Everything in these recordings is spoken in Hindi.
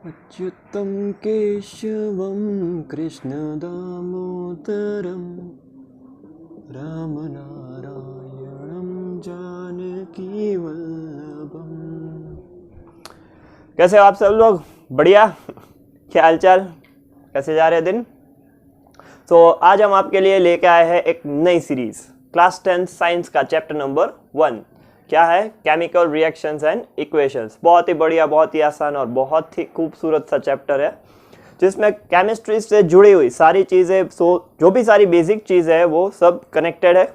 अच्युतं केशवं कृष्णदामोदरं रामनारायणं जानकीवल्लभम्। कैसे हो आप सब लोग? बढ़िया? क्या हालचाल? कैसे जा रहे दिन? आज हम आपके लिए लेके आए हैं एक नई सीरीज, क्लास 10 साइंस का चैप्टर नंबर 1। क्या है? Chemical reactions and equations. बहुत ही बढ़िया, बहुत ही आसान और बहुत ही खूबसूरत सा चैप्टर है जिसमें केमिस्ट्री से जुड़ी हुई सारी चीज़ें, जो भी सारी बेसिक चीज़ें हैं वो सब कनेक्टेड है।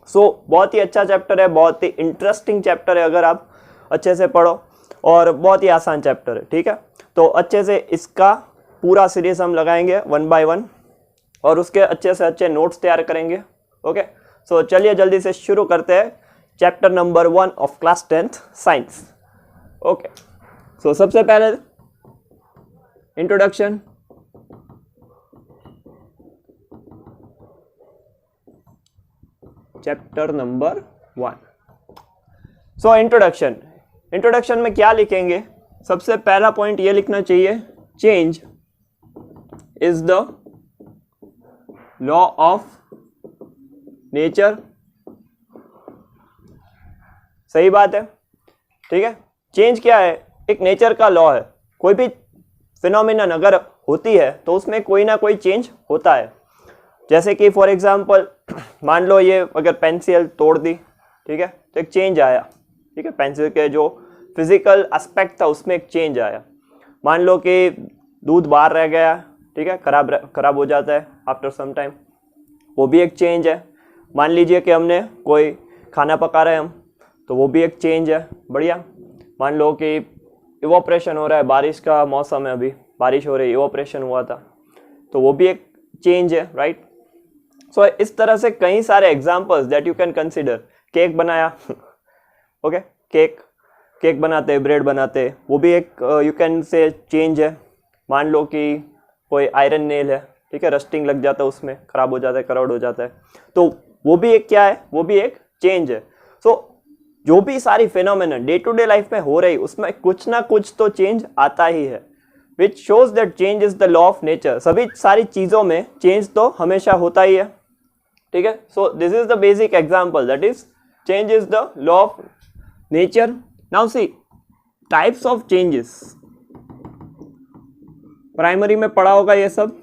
बहुत ही अच्छा चैप्टर है, बहुत ही इंटरेस्टिंग चैप्टर है अगर आप अच्छे से पढ़ो, और बहुत ही आसान चैप्टर है। ठीक है, तो अच्छे से इसका पूरा सीरीज हम लगाएंगे 1 बाय 1 और उसके अच्छे से अच्छे नोट्स तैयार करेंगे। ओके, चलिए जल्दी से शुरू करते हैं chapter number 1 of class 10th science. Okay, सबसे पहले इंट्रोडक्शन। Chapter number 1। इंट्रोडक्शन में क्या लिखेंगे? सबसे पहला पॉइंट ये लिखना चाहिए, change is the law of nature. सही बात है, ठीक है। चेंज क्या है? एक नेचर का लॉ है। कोई भी फिनोमिनन अगर होती है तो उसमें कोई ना कोई चेंज होता है। जैसे कि फॉर एग्जांपल मान लो ये अगर पेंसिल तोड़ दी, ठीक है, तो एक चेंज आया। ठीक है, पेंसिल के जो फिजिकल एस्पेक्ट था उसमें एक चेंज आया। मान लो कि दूध बाहर रह गया, ठीक है, खराब हो जाता है आफ्टर सम टाइम, वो भी एक चेंज है। मान लीजिए कि हमने कोई खाना पका रहे हैं हम, तो वो भी एक चेंज है। बढ़िया। मान लो कि इवोपरेशन हो रहा है, बारिश का मौसम है, अभी बारिश हो रही है, इवोपरेशन हुआ था, तो वो भी एक चेंज है, राइट। इस तरह से कई सारे examples that you can consider. Cake बनाया ओके, केक बनाते, ब्रेड बनाते, वो भी एक यू कैन से चेंज है। मान लो कि कोई आयरन नेल है, ठीक है, रस्टिंग लग जाता है, उसमें खराब हो जाता है, करॉड हो जाता है, तो वो भी एक क्या है? वो भी एक चेंज है। जो भी सारी phenomenon day to day life में हो रही, उसमें कुछ ना कुछ तो चेंज आता ही है, which shows that change is the law of nature. सभी सारी चीजों में चेंज तो हमेशा होता ही है, ठीक है। This is the basic example, that is change is the law of nature. Now see types of changes. Primary में पढ़ा होगा ये सब,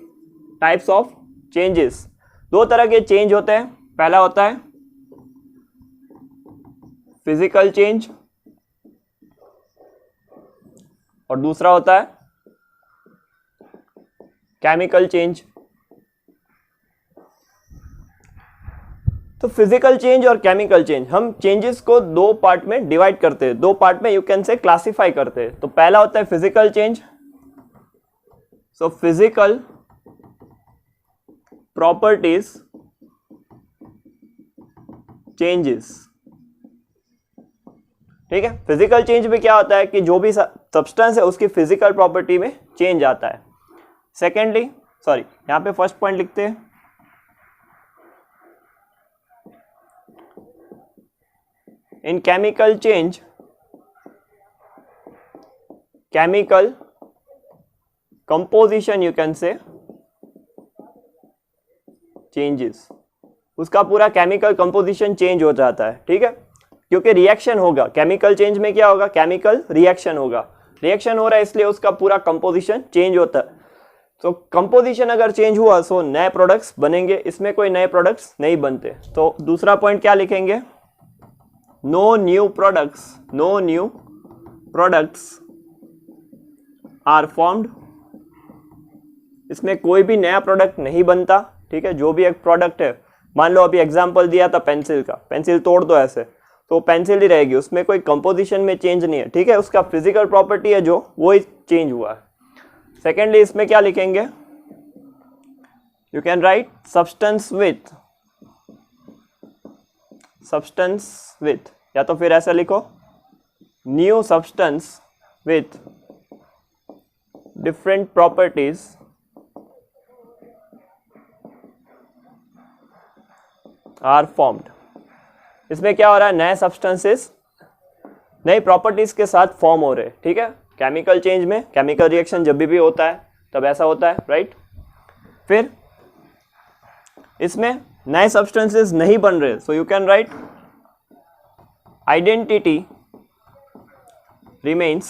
टाइप्स ऑफ चेंजेस। दो तरह के चेंज होते हैं। पहला होता है फिजिकल चेंज और दूसरा होता है केमिकल चेंज। तो फिजिकल चेंज और केमिकल चेंज, हम चेंजेस को दो पार्ट में डिवाइड करते हैं, दो पार्ट में यू कैन से क्लासिफाई करते हैं। तो पहला होता है physical change. Physical properties changes, ठीक है। फिजिकल चेंज में क्या होता है कि जो भी सब्सटेंस है उसकी फिजिकल प्रॉपर्टी में चेंज आता है। सेकेंडली, यहां पे फर्स्ट पॉइंट लिखते हैं, इन chemical change, chemical composition you can से चेंजेस। उसका पूरा केमिकल कंपोजिशन चेंज हो जाता है, ठीक है, क्योंकि रिएक्शन होगा। केमिकल चेंज में क्या होगा? केमिकल रिएक्शन होगा। रिएक्शन हो रहा है इसलिए उसका पूरा कंपोजिशन चेंज होता है। तो कंपोजिशन अगर चेंज हुआ तो नए प्रोडक्ट्स बनेंगे, इसमें कोई नए प्रोडक्ट्स नहीं बनते। तो दूसरा पॉइंट क्या लिखेंगे? No new products are formed. इसमें कोई भी नया प्रोडक्ट नहीं बनता, ठीक है। जो भी एक प्रोडक्ट है, मान लो अभी एग्जांपल दिया था पेंसिल का, पेंसिल तोड़ दो ऐसे तो पेंसिल ही रहेगी, उसमें कोई कंपोजिशन में चेंज नहीं है, ठीक है। उसका फिजिकल प्रॉपर्टी है जो, वो ही चेंज हुआ है। सेकेंडली इसमें क्या लिखेंगे? You can write substance with, या तो फिर ऐसा लिखो, new substance with different properties are formed. इसमें क्या हो रहा है? नए सब्सटेंसेस नई प्रॉपर्टीज के साथ फॉर्म हो रहे हैं, ठीक है। केमिकल चेंज में, केमिकल रिएक्शन जब भी होता है तब ऐसा होता है, राइट। फिर इसमें नए सब्सटेंसेस नहीं बन रहे, so you can right identity remains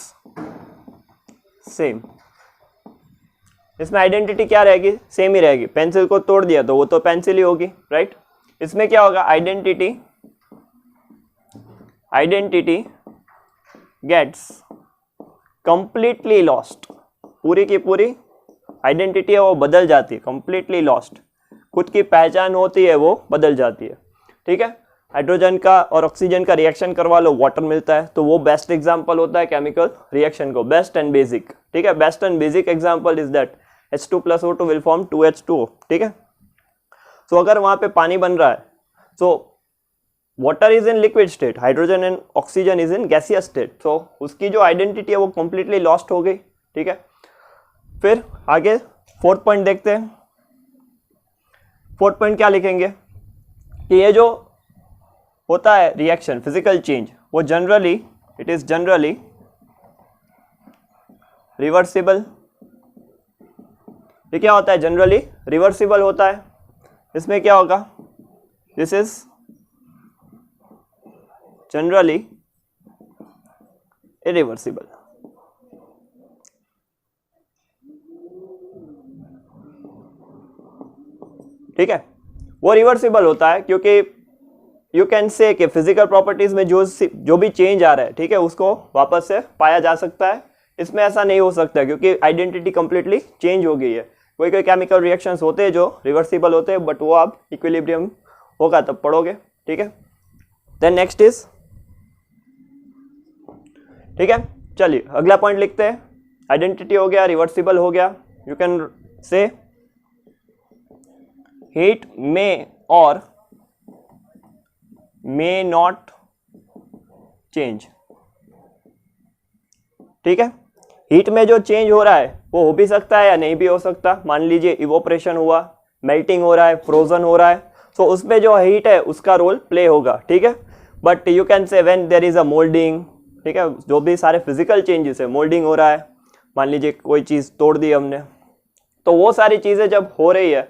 same. इसमें आइडेंटिटी क्या रहेगी, सेम ही रहेगी। पेंसिल को तोड़ दिया तो वो तो पेंसिल ही होगी, राइट। इसमें क्या होगा, आइडेंटिटी गेट्स कंप्लीटली लॉस्ट। पूरी की पूरी आइडेंटिटी है वो बदल जाती है, कंप्लीटली लॉस्ट। खुद की पहचान होती है वो बदल जाती है, ठीक है। हाइड्रोजन का और ऑक्सीजन का रिएक्शन करवा लो, वाटर मिलता है, तो वो बेस्ट एग्जांपल होता है केमिकल रिएक्शन को, बेस्ट एंड बेसिक, ठीक है। Best and basic example is that H2 + O2 will form 2H2O, ठीक है। सो अगर वहां पे पानी बन रहा है, so water is in liquid state, hydrogen and oxygen is in gaseous state, so उसकी जो आइडेंटिटी है वो कंप्लीटली लॉस्ट हो गई, ठीक है। फिर आगे फोर्थ पॉइंट देखते हैं। फोर्थ पॉइंट क्या लिखेंगे कि ये जो होता है रिएक्शन फिजिकल चेंज, वो generally it is generally reversible. ये क्या होता है, जनरली रिवर्सिबल होता है। इसमें क्या होगा, दिस इज जनरली इरिवर्सिबल, ठीक है। वो रिवर्सिबल होता है क्योंकि यू कैन से कि फिजिकल प्रॉपर्टीज में जो भी चेंज आ रहा है, ठीक है, उसको वापस से पाया जा सकता है। इसमें ऐसा नहीं हो सकता क्योंकि आइडेंटिटी कंप्लीटली चेंज हो गई है। कोई कोई केमिकल रिएक्शंस होते हैं जो रिवर्सिबल होते हैं, बट वो आप इक्विलिब्रियम होगा तब पढ़ोगे, ठीक है। देन नेक्स्ट इज, ठीक है, चलिए अगला पॉइंट लिखते हैं। आइडेंटिटी हो गया, रिवर्सिबल हो गया। यू कैन से हीट में और मे नॉट चेंज, ठीक है। हीट में जो चेंज हो रहा है वो हो भी सकता है या नहीं भी हो सकता। मान लीजिए इवोपरेशन हुआ, मेल्टिंग हो रहा है, फ्रोजन हो रहा है, सो उसमें जो हीट है उसका रोल प्ले होगा, ठीक है। But you can say when there is a moulding, ठीक है, जो भी सारे फिजिकल चेंजेस है, मोल्डिंग हो रहा है, मान लीजिए कोई चीज़ तोड़ दी हमने, तो वो सारी चीज़ें जब हो रही है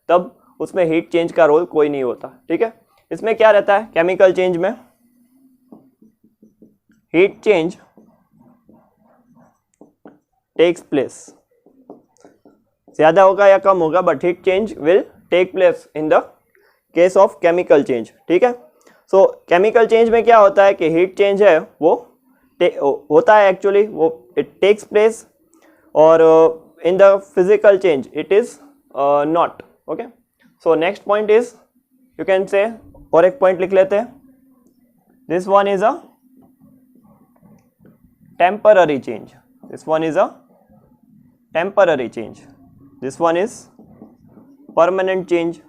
तब उसमें हीट चेंज का रोल कोई नहीं होता, ठीक है। इसमें क्या रहता है, केमिकल चेंज में हीट चेंज टेक्स प्लेस, ज्यादा होगा या कम होगा, but heat change will take place in the case of chemical change, ठीक है। सो केमिकल चेंज में क्या होता है कि हीट चेंज है वो होता है एक्चुअली, वो इट टेक्स प्लेस, और in the physical change it is not, okay. So next point is, you can से, और एक पॉइंट लिख लेते हैं, this one is a temporary change, this one is a temporary change, this one is permanent change.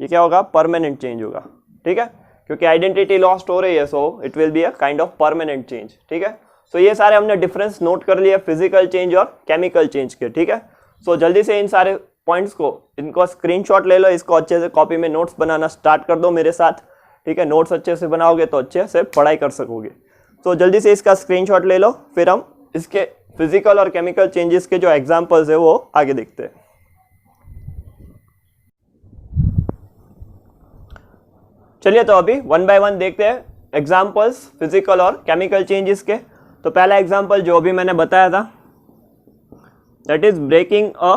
ये क्या होगा, परमानेंट चेंज होगा, ठीक है, क्योंकि आइडेंटिटी लॉस्ट हो रही है, so it will be a kind of permanent change, ठीक है। सो ये सारे हमने डिफरेंस नोट कर लिया फिजिकल चेंज और केमिकल चेंज के, ठीक है। सो जल्दी से इन सारे पॉइंट्स को, इनको स्क्रीनशॉट ले लो, इसको अच्छे से कॉपी में नोट्स बनाना स्टार्ट कर दो मेरे साथ, ठीक है। नोट्स अच्छे से बनाओगे तो अच्छे से पढ़ाई कर सकोगे। तो जल्दी से इसका स्क्रीनशॉट ले लो, फिर हम इसके फिजिकल और केमिकल चेंजेस के जो एग्जांपल्स है वो आगे देखते हैं। चलिए तो अभी वन बाय वन देखते हैं एग्जांपल्स फिजिकल और केमिकल चेंजेस के। तो पहला एग्जांपल जो अभी मैंने बताया था, that is breaking a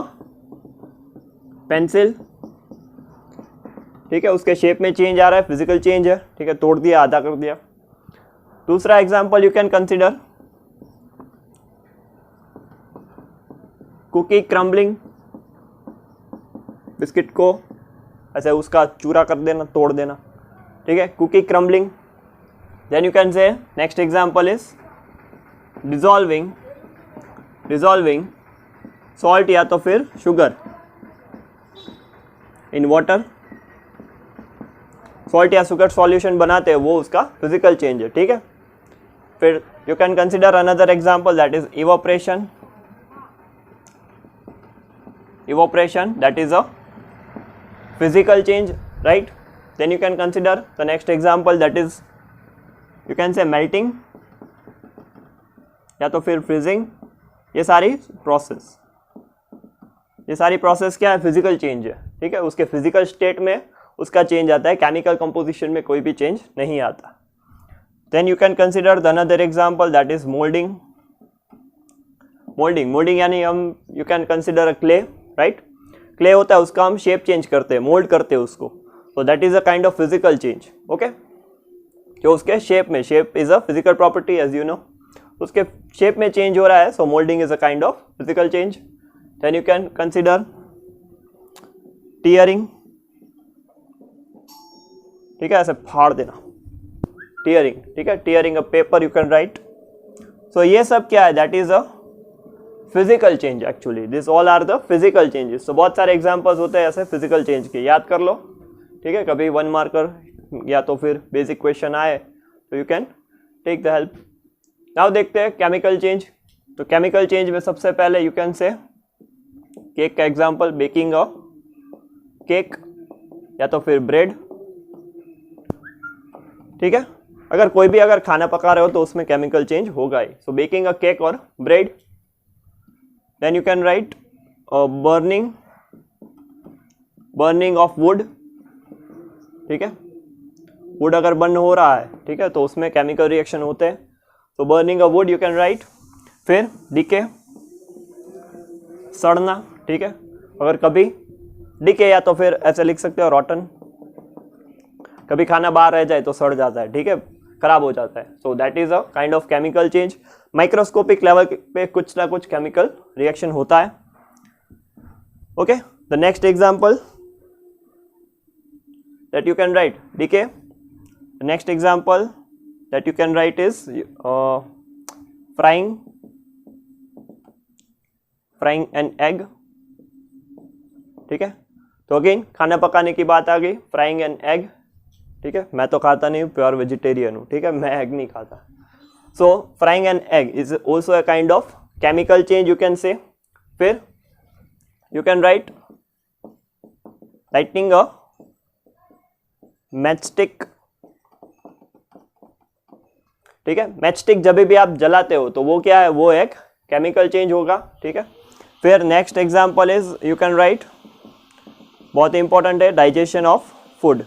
pencil, ठीक है, उसके शेप में चेंज आ रहा है, फिजिकल चेंज है, ठीक है, तोड़ दिया, आधा कर दिया। दूसरा example you can consider cookie crumbling, biscuit को ऐसे उसका चूरा कर देना, तोड़ देना, ठीक है, cookie crumbling. Then you can say next example is dissolving salt या तो फिर शुगर इन वाटर। सॉल्ट या शुगर सॉल्यूशन बनाते हैं, वो उसका फिजिकल चेंज है, ठीक है। फिर you can consider another example, that is evaporation, that is a physical change, right? Then you can consider the next example, that is, you can say melting, या तो फिर फ्रीजिंग, ये सारी प्रोसेस क्या है, फिजिकल चेंज है, ठीक है। उसके फिजिकल स्टेट में उसका चेंज आता है, केमिकल कंपोजिशन में कोई भी चेंज नहीं आता। Then you can consider the another example that is moulding. Moulding यानी you can consider a clay, right. Clay होता है, उसका हम शेप चेंज करते हैं, मोल्ड करते हैं उसको, तो that is a kind of physical change, okay. जो उसके shape is a physical property as you know, उसके शेप में चेंज हो रहा है, so moulding is a kind of physical change. Then you can consider tearing, ठीक है, ऐसे फाड़ देना, टीयरिंग, ठीक है, tearing a paper you can right. सो ये सब क्या है, that is a physical change actually, this all are the physical changes. तो बहुत सारे एग्जांपल्स होते हैं ऐसे फिजिकल चेंज के, याद कर लो, ठीक है। कभी 1 मार्कर या तो फिर बेसिक क्वेश्चन आए तो you can take the help. Now देखते हैं केमिकल चेंज। तो केमिकल चेंज में सबसे पहले यू कैन से केक का एग्जांपल, बेकिंग अ केक या तो फिर ब्रेड, ठीक है। अगर कोई भी अगर खाना पका रहे हो तो उसमें केमिकल चेंज होगा ही। सो बेकिंग अ केक और bread. Then you can write burning of wood, ठीक है। वुड अगर बर्न हो रहा है, ठीक है, तो उसमें केमिकल रिएक्शन होते हैं। तो burning a would you can right. फिर डिके, सड़ना, ठीक है। अगर कभी डिके या तो फिर ऐसे लिख सकते हो रॉटन, कभी खाना बाहर रह जाए तो सड़ जाता है, ठीक है, खराब हो जाता है। So that is a kind of chemical change. Microscopic level पे कुछ ना कुछ केमिकल रिएक्शन होता है, okay. The next example that you can write decay. The next example that you can write is frying an egg, ठीक है। तो अगेन खाना पकाने की बात आ गई, फ्राइंग एन एग, ठीक है। मैं तो खाता नहीं हूँ, प्योर वेजिटेरियन हूँ, ठीक है, मैं एग नहीं खाता। So frying an egg is also a kind of chemical change you can say. फिर you can write lightning a matchstick, ठीक है। मैचस्टिक जब भी आप जलाते हो तो वो क्या है, वो एक केमिकल चेंज होगा, ठीक है। फिर next example is you can right, बहुत इंपॉर्टेंट है, digestion of food.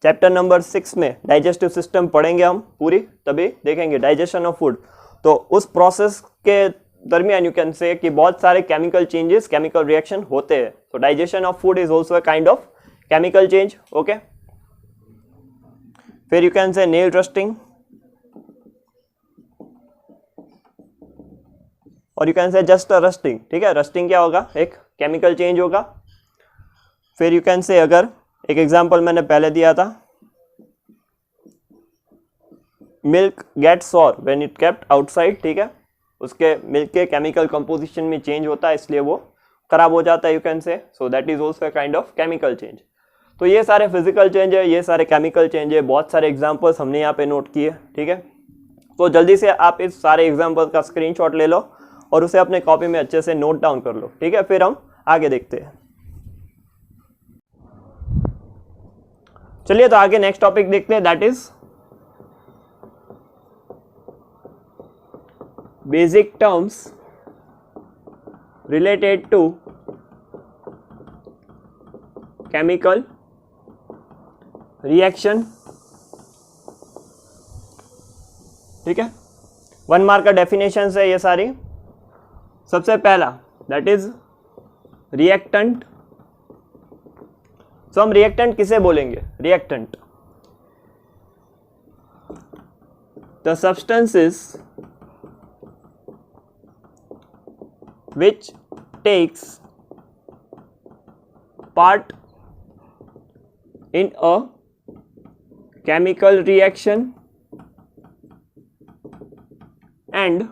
Chapter number 6 में डाइजेस्टिव सिस्टम पढ़ेंगे हम पूरी, तभी देखेंगे डाइजेशन ऑफ फूड। तो उस प्रोसेस के दरमियान यू कैन से कि बहुत सारे केमिकल चेंजेस, केमिकल रिएक्शन होते हैं। तो digestion of food is also a kind of chemical change, okay. फिर you can say nail rusting और you can say just a rusting, ठीक है। rusting क्या होगा, एक chemical change होगा। फिर you can say, अगर एक एग्जांपल मैंने पहले दिया था, milk gets sour when it kept outside, ठीक है, उसके मिल्क के केमिकल कंपोजिशन में चेंज होता है, इसलिए वो खराब हो जाता है, यू कैन से। So that is also a kind of chemical change. तो ये सारे फिजिकल चेंज है, ये सारे केमिकल चेंज है, बहुत सारे एग्जांपल्स हमने यहाँ पे नोट किए, ठीक है। तो जल्दी से आप इस सारे एग्जांपल्स का स्क्रीनशॉट ले लो और उसे अपने कॉपी में अच्छे से नोट डाउन कर लो, ठीक है। फिर हम आगे देखते हैं। चलिए तो आगे नेक्स्ट टॉपिक देखते हैं, that is basic terms related to chemical reaction, ठीक है। 1 मार्क का डेफिनेशन है ये सारी। सबसे पहला दैट इज रिएक्टेंट। सो हम रिएक्टेंट किसे बोलेंगे, reactant the substances which takes part in a chemical reaction and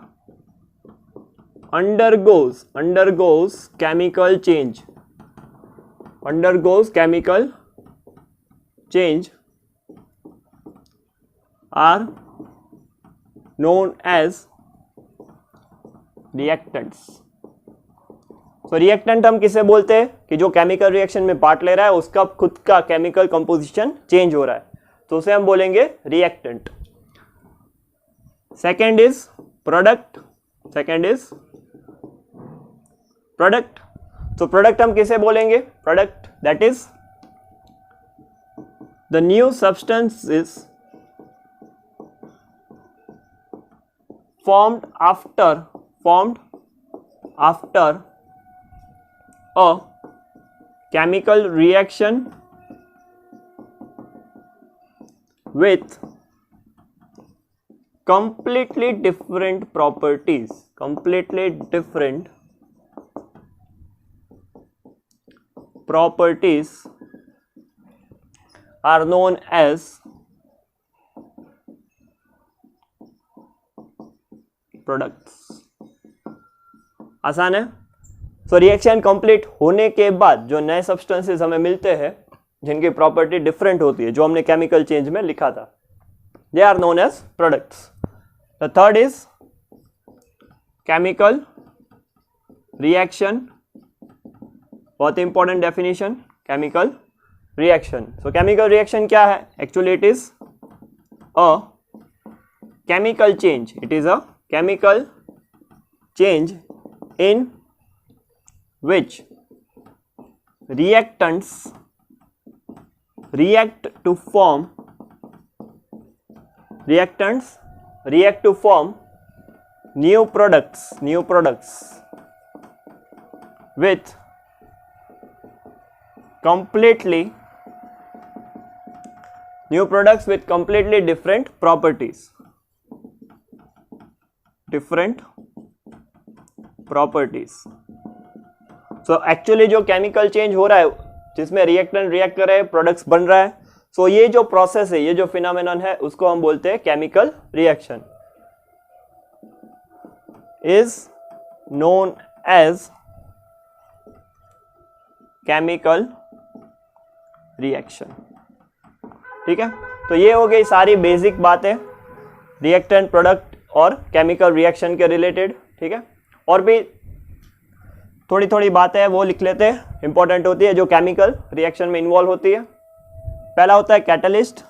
undergoes chemical change, are known as reactants. तो रिएक्टेंट हम किसे बोलते हैं कि जो केमिकल रिएक्शन में पार्ट ले रहा है, उसका खुद का केमिकल कंपोजिशन चेंज हो रहा है, तो उसे हम बोलेंगे रिएक्टेंट। सेकेंड इज प्रोडक्ट, तो प्रोडक्ट हम किसे बोलेंगे? Product that is the new substance is formed after a chemical reaction with completely different properties, are known as products. आसान है। सो रिएक्शन कंप्लीट होने के बाद जो नए सब्सटेंसेस हमें मिलते हैं जिनकी प्रॉपर्टी डिफरेंट होती है, जो हमने केमिकल चेंज में लिखा था, they are known as products. The third is chemical reaction. बहुत important definition, chemical reaction. So chemical reaction क्या है? Actually it is a chemical change, chemical change in which reactants react to form new products with completely different properties. So actually जो केमिकल चेंज हो रहा है जिसमें रिएक्टेंट रिएक्ट कर रहे हैं, प्रोडक्ट्स बन रहा है, सो ये जो प्रोसेस है, ये जो फिनोमेनन है, उसको हम बोलते हैं chemical reaction, is known as chemical reaction. ठीक है, तो ये हो गई सारी बेसिक बातें रिएक्टेंट, प्रोडक्ट और केमिकल रिएक्शन के रिलेटेड। ठीक है, और भी थोड़ी थोड़ी बातें हैं वो लिख लेते हैं, इंपॉर्टेंट होती है, जो केमिकल रिएक्शन में इन्वॉल्व होती है। पहला होता है कैटलिस्ट।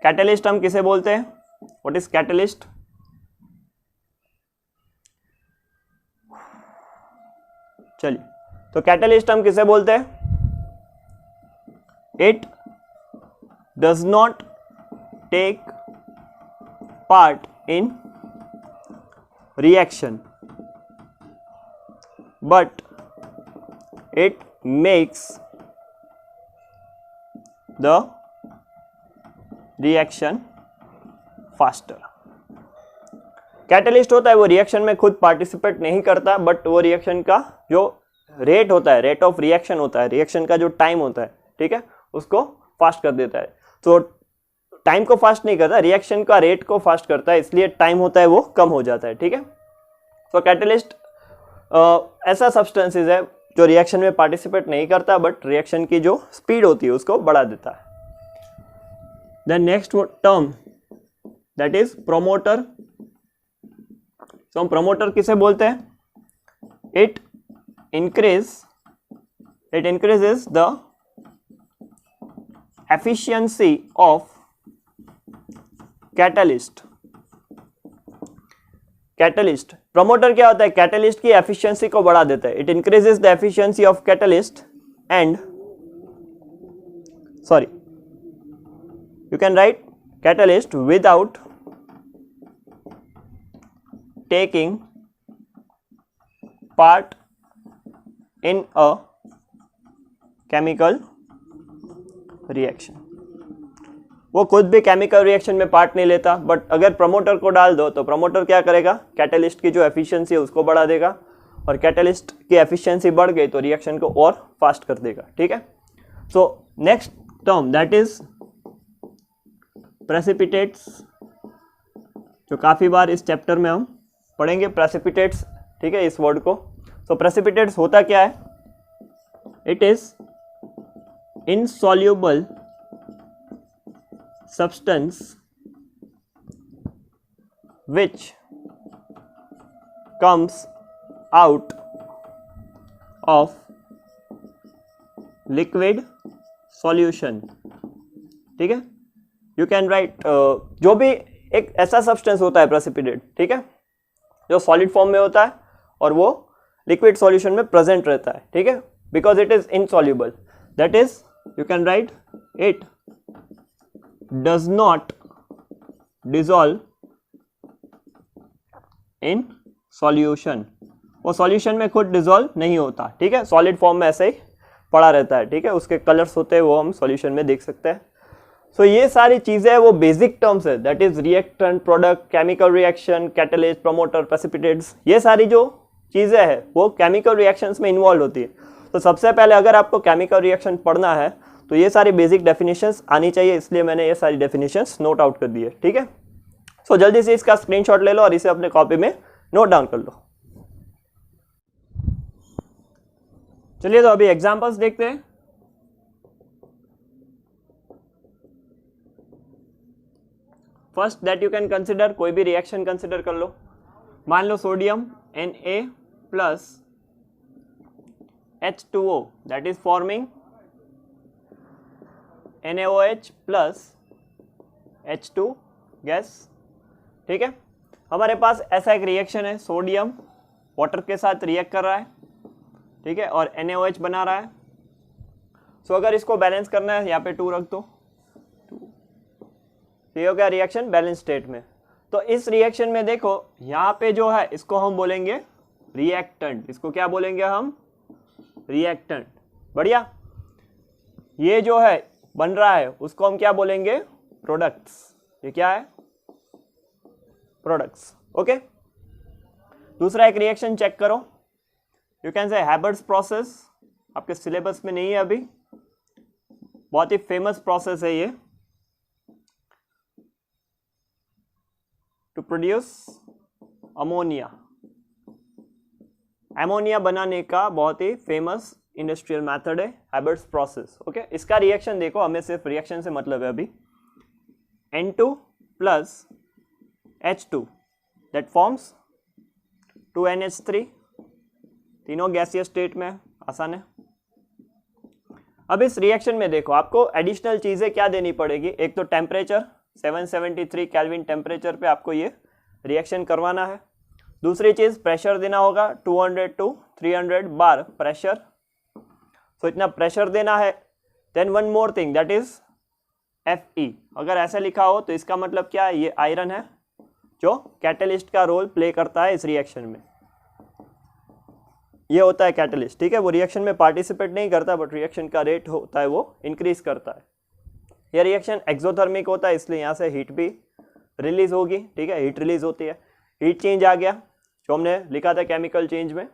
कैटलिस्ट हम किसे बोलते हैं? What is catalyst? चलिए, तो कैटलिस्ट हम किसे बोलते हैं? It does not take part in reaction but it makes the reaction faster. Catalyst होता है वो रिएक्शन में खुद पार्टिसिपेट नहीं करता, बट वो रिएक्शन का जो रेट होता है, रेट ऑफ रिएक्शन होता है, रिएक्शन का जो टाइम होता है, ठीक है, उसको फास्ट कर देता है। तो टाइम को फास्ट नहीं करता, रिएक्शन का रेट को फास्ट करता है, इसलिए टाइम होता है वो कम हो जाता है। ठीक है, तो कैटलिस्ट ऐसा सब्सटेंसेस है जो रिएक्शन में पार्टिसिपेट नहीं करता, बट रिएक्शन की जो स्पीड होती है उसको बढ़ा देता है। Then next term that is promoter. तो हम प्रोमोटर किसे बोलते हैं? It increases the efficiency of catalyst. Promoter क्या होता है? कैटलिस्ट की एफिशिएंसी को बढ़ा देता है। It increases the efficiency of catalyst and you can right catalyst without taking part in a chemical reaction. वो खुद भी केमिकल रिएक्शन में पार्ट नहीं लेता, बट अगर प्रमोटर को डाल दो तो प्रमोटर क्या करेगा? कैटलिस्ट की जो एफिशिएंसी है उसको बढ़ा देगा, और कैटलिस्ट की एफिशिएंसी बढ़ गई तो रिएक्शन को और फास्ट कर देगा। ठीक है, so next term that is precipitates, जो काफ़ी बार इस चैप्टर में हम पढ़ेंगे प्रेसिपिटेट्स। ठीक है, इस वर्ड को। सो प्रेसिपिटेट्स होता क्या है? It is insoluble substance which comes out of liquid solution। ठीक है, यू कैन राइट जो भी एक ऐसा सब्सटेंस होता है प्रेसिपिटेट, ठीक है, जो सॉलिड फॉर्म में होता है और वो लिक्विड सॉल्यूशन में प्रेजेंट रहता है, ठीक है, because it is insoluble, that is you can right it does not dissolve in solution, वो सॉल्यूशन में खुद डिसॉल्व नहीं होता, ठीक है, सॉलिड फॉर्म में ऐसे ही पड़ा रहता है, ठीक है, उसके कलर्स होते हैं वो हम सॉल्यूशन में देख सकते हैं। सो ये सारी चीजें वो बेसिक टर्म्स है, that is reactant, product, chemical reaction, catalyst, promoter, precipitates, ये सारी जो चीजें हैं वो केमिकल रिएक्शंस में इन्वॉल्व होती है। तो सबसे पहले अगर आपको केमिकल रिएक्शन पढ़ना है तो ये सारी बेसिक डेफिनेशंस आनी चाहिए, इसलिए मैंने ये सारी डेफिनेशंस नोट आउट कर दी है, ठीक है। सो जल्दी से इसका स्क्रीनशॉट ले लो और इसे अपने कॉपी में नोट डाउन कर लो। चलिए तो अभी एग्जांपल्स देखते हैं। First that you can consider, कोई भी रिएक्शन कंसिडर कर लो। मान लो sodium Na plus H2O that is forming NaOH plus H2 gas, ठीक है। हमारे पास ऐसा एक रिएक्शन है, सोडियम वाटर के साथ रिएक्ट कर रहा है, ठीक है, और NaOH बना रहा है। सो अगर इसको बैलेंस करना है यहाँ पे 2 रख दो, ये हो गया रिएक्शन बैलेंस स्टेट में। तो इस रिएक्शन में देखो यहाँ पे जो है इसको हम बोलेंगे रिएक्टेंट, इसको क्या बोलेंगे हम, रिएक्टेंट, बढ़िया। ये जो है बन रहा है उसको हम क्या बोलेंगे, प्रोडक्ट्स, ये क्या है, प्रोडक्ट्स, ओके। दूसरा एक रिएक्शन चेक करो, यू कैन से हैबर्ट्स प्रोसेस, आपके सिलेबस में नहीं है अभी, बहुत ही फेमस प्रोसेस है ये, टू प्रोड्यूस अमोनिया, एमोनिया बनाने का बहुत ही फेमस इंडस्ट्रियल मेथड है हैबर्ट्स प्रोसेस, ओके। इसका रिएक्शन देखो, हमें सिर्फ रिएक्शन से मतलब है अभी, N2 plus H2 that forms 2NH3, तीनों गैसीय स्टेट में, आसान है। अब इस रिएक्शन में देखो आपको एडिशनल चीजें क्या देनी पड़ेगी, एक तो टेम्परेचर 773 केल्विन टेम्परेचर पे आपको ये रिएक्शन करवाना है। दूसरी चीज प्रेशर देना होगा 200 to 300 बार प्रेशर, तो इतना प्रेशर देना है। Then one more thing that is Fe, अगर ऐसा लिखा हो तो इसका मतलब क्या है, ये आयरन है जो कैटलिस्ट का रोल प्ले करता है इस रिएक्शन में, ये होता है कैटलिस्ट, ठीक है। वो रिएक्शन में पार्टिसिपेट नहीं करता बट रिएक्शन का रेट होता है वो इंक्रीज करता है। ये रिएक्शन एक्सोथर्मिक होता है, इसलिए यहाँ से हीट भी रिलीज होगी, ठीक है, हीट रिलीज होती है। हीट चेंज आ गया जो हमने लिखा था केमिकल चेंज में,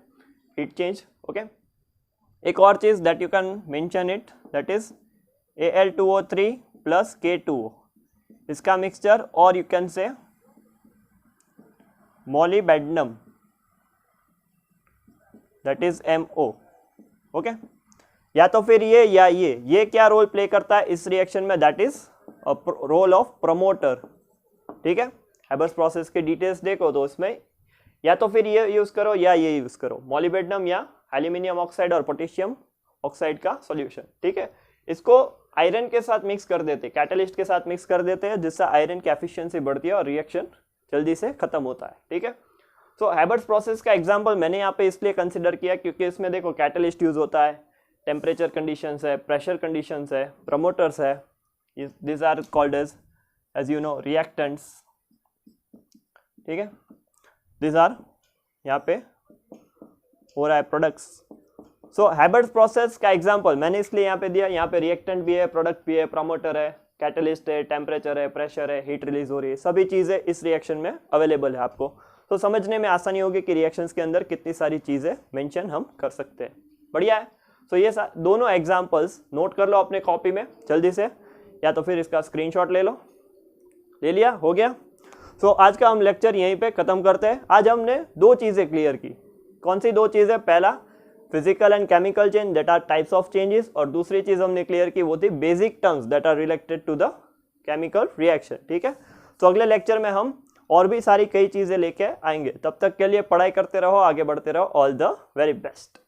हीट चेंज, ओके। एक और चीज that you can mention it, that is Al2O3 plus K2O, इसका मिक्सचर, और यू कैन से molybdenum that is MO, okay. या तो फिर ये या ये क्या रोल प्ले करता है इस रिएक्शन में, that is role of promoter, ठीक है। हैबर्ट्स प्रोसेस के डिटेल्स देखो तो इसमें या तो फिर ये यूज करो या ये यूज करो, मोलिबेडनम या एल्यूमिनियम ऑक्साइड और पोटेशियम ऑक्साइड का सॉल्यूशन, ठीक है। इसको आयरन के साथ मिक्स कर देते, कैटलिस्ट के साथ मिक्स कर देते हैं, जिससे आयरन की एफिशिएंसी बढ़ती है और रिएक्शन जल्दी से खत्म होता है, ठीक है। सो हैबर्ट्स प्रोसेस का एग्जांपल मैंने यहाँ पे इसलिए कंसिडर किया क्योंकि इसमें देखो कैटलिस्ट यूज होता है, टेम्परेचर कंडीशंस है, प्रेशर कंडीशंस है, प्रमोटर्स है, this are called as you know reactants, ठीक है। दिस आर यहाँ पे हो रहा है प्रोडक्ट्स। सो हैबर्ट्स प्रोसेस का एग्जांपल मैंने इसलिए यहाँ पे दिया, यहाँ पे रिएक्टेंट भी है, प्रोडक्ट भी है, प्रमोटर है, कैटलिस्ट है, टेम्परेचर है, प्रेशर है, हीट रिलीज हो रही है, सभी चीज़ें इस रिएक्शन में अवेलेबल है आपको, तो समझने में आसानी होगी कि रिएक्शंस के अंदर कितनी सारी चीज़ें मेंशन हम कर सकते हैं, बढ़िया है। सो ये दोनों एग्जांपल्स नोट कर लो अपने कॉपी में जल्दी से, या तो फिर इसका स्क्रीनशॉट ले लो, ले लिया, हो गया। सो आज का हम लेक्चर यहीं पे ख़त्म करते हैं। आज हमने 2 चीज़ें क्लियर की, कौन सी 2 चीज़ें, पहला physical and chemical change that are types of changes, और दूसरी चीज़ हमने क्लियर की वो थी basic terms that are related to the chemical reaction, ठीक है। तो अगले लेक्चर में हम और भी सारी कई चीज़ें लेके आएंगे, तब तक के लिए पढ़ाई करते रहो, आगे बढ़ते रहो, ऑल द वेरी बेस्ट।